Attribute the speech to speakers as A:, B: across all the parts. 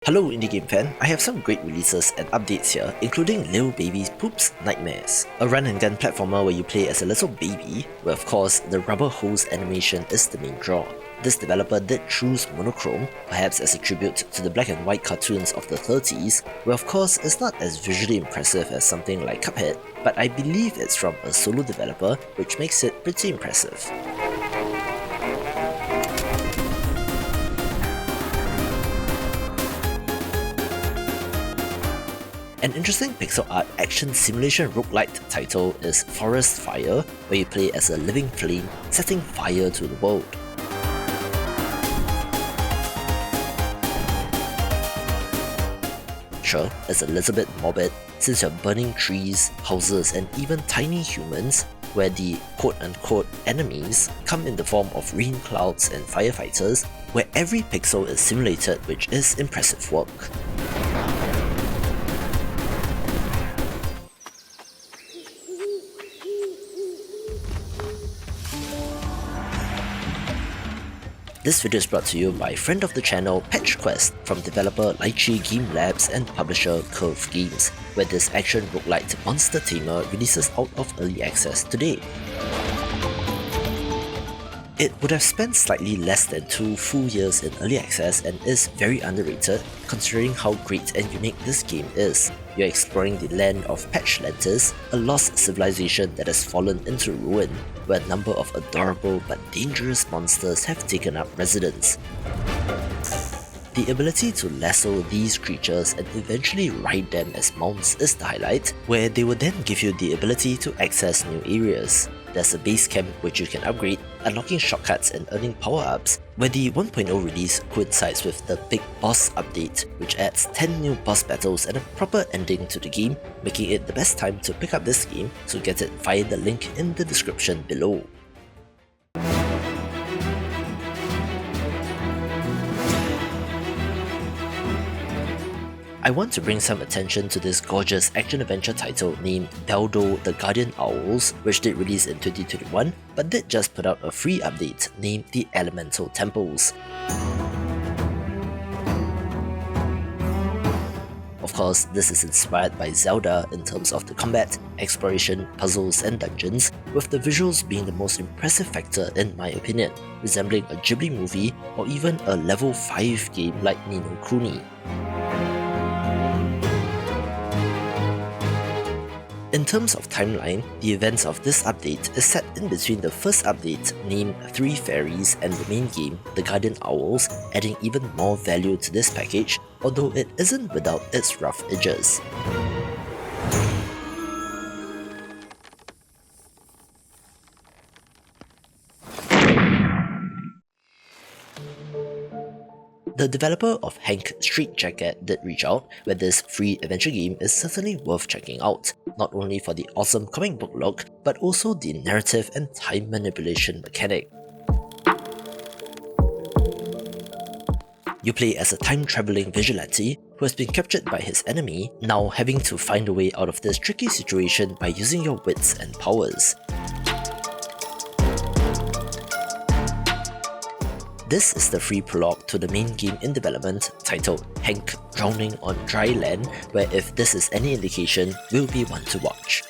A: Hello indie game fan, I have some great releases and updates here, including Lil Baby's Poops Nightmares, a run and gun platformer where you play as a little baby, where of course the rubber hose animation is the main draw. This developer did choose monochrome, perhaps as a tribute to the black and white cartoons of the 30s, where of course it's not as visually impressive as something like Cuphead, but I believe it's from a solo developer, which makes it pretty impressive. An interesting pixel art action simulation roguelite title is Forest Fire, where you play as a living flame setting fire to the world. Sure, it's a little bit morbid since you're burning trees, houses, and even tiny humans, where the quote-unquote enemies come in the form of rain clouds and firefighters, where every pixel is simulated, which is impressive work. This video is brought to you by friend of the channel Patch Quest from developer Lychee Game Labs and publisher Curve Games, where this action roguelite monster tamer releases out of early access today. It would have spent slightly less than 2 full years in early access and is very underrated considering how great and unique this game is. You're exploring the land of Patchlantis, a lost civilization that has fallen into ruin, where a number of adorable but dangerous monsters have taken up residence. The ability to lasso these creatures and eventually ride them as mounts is the highlight, where they will then give you the ability to access new areas. There's a base camp which you can upgrade, unlocking shortcuts and earning power-ups, where the 1.0 release coincides with the Big Boss update, which adds 10 new boss battles and a proper ending to the game, making it the best time to pick up this game, so get it via the link in the description below. I want to bring some attention to this gorgeous action-adventure title named Baldo the Guardian Owls, which did release in 2021, but did just put out a free update named the Elemental Temples. Of course, this is inspired by Zelda in terms of the combat, exploration, puzzles, and dungeons, with the visuals being the most impressive factor in my opinion, resembling a Ghibli movie or even a level 5 game like Ni no Kuni. In terms of timeline, the events of this update is set in between the first update named 3 Fairies and the main game, The Guardian Owls, adding even more value to this package, although it isn't without its rough edges. The developer of Hank Straightjacket did reach out, where this free adventure game is certainly worth checking out, not only for the awesome comic book look, but also the narrative and time manipulation mechanic. You play as a time-travelling vigilante who has been captured by his enemy, now having to find a way out of this tricky situation by using your wits and powers. This is the free prologue to the main game in development, titled Hank Drowning on Dry Land, where if this is any indication, will be one to watch.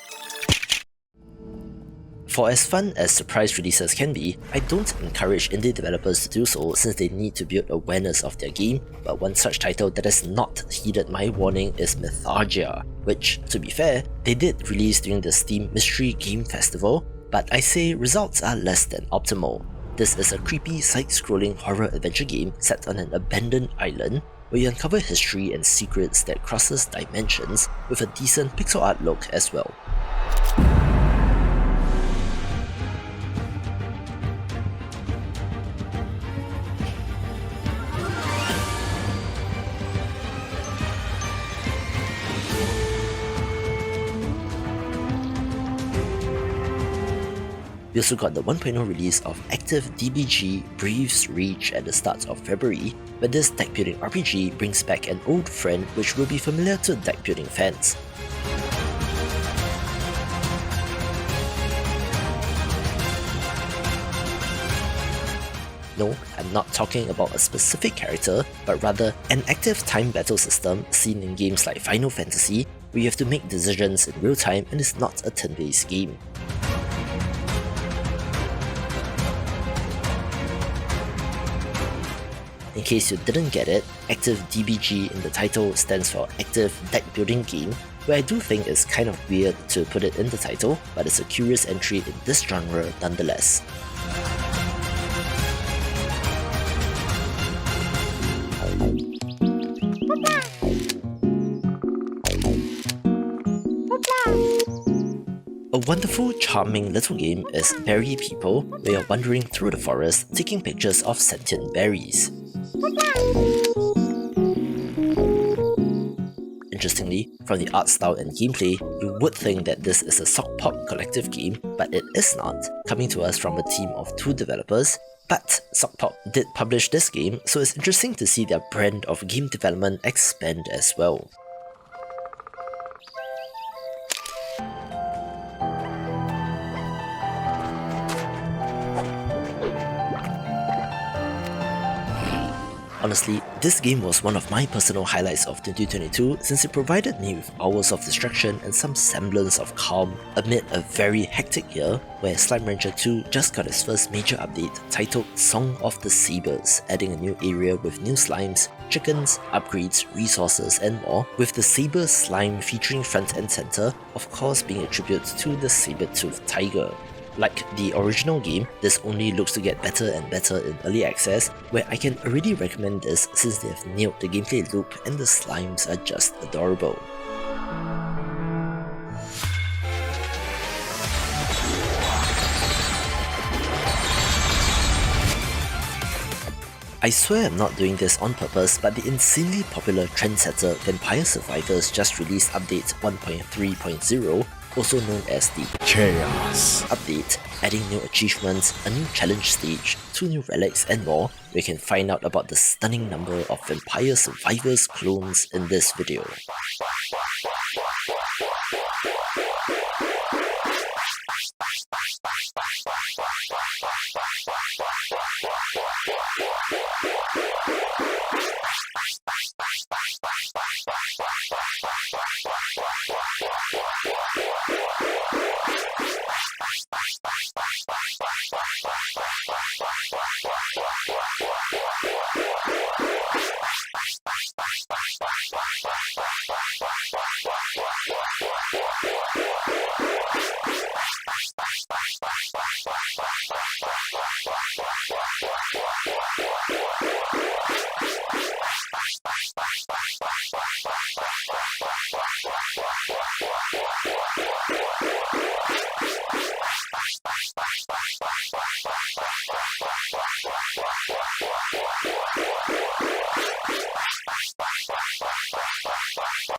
A: For as fun as surprise releases can be, I don't encourage indie developers to do so since they need to build awareness of their game, but one such title that has not heeded my warning is Mythargia, which, to be fair, they did release during the Steam Mystery Game Festival, but I say results are less than optimal. This is a creepy side-scrolling horror adventure game set on an abandoned island where you uncover history and secrets that crosses dimensions with a decent pixel art look as well. We also got the 1.0 release of Active DBG Breathes Reach at the start of February, where this deck-building RPG brings back an old friend which will be familiar to deck-building fans. No, I'm not talking about a specific character, but rather an active time battle system seen in games like Final Fantasy, where you have to make decisions in real time and it's not a turn-based game. In case you didn't get it, Active DBG in the title stands for Active Deck Building Game, where I do think it's kind of weird to put it in the title, but it's a curious entry in this genre nonetheless. A wonderful, charming little game is Berry People, where you're wandering through the forest taking pictures of sentient berries. Interestingly, from the art style and gameplay, you would think that this is a sock pop collective game, but it is not, coming to us from a team of 2 developers. But Sock Pop did publish this game, so it's interesting to see their brand of game development expand as well. Honestly, this game was one of my personal highlights of 2022 since it provided me with hours of distraction and some semblance of calm amid a very hectic year where Slime Rancher 2 just got its first major update titled Song of the Sabers, adding a new area with new slimes, chickens, upgrades, resources and more, with the Saber slime featuring front and center, of course being a tribute to the saber-toothed tiger. Like the original game, this only looks to get better and better in early access, where I can already recommend this since they have nailed the gameplay loop and the slimes are just adorable. I swear I'm not doing this on purpose, but the insanely popular trendsetter Vampire Survivors just released update 1.3.0, also known as the Chaos update, adding new achievements, a new challenge stage, 2 new relics and more. We can find out about the stunning number of Vampire Survivors clones in this video.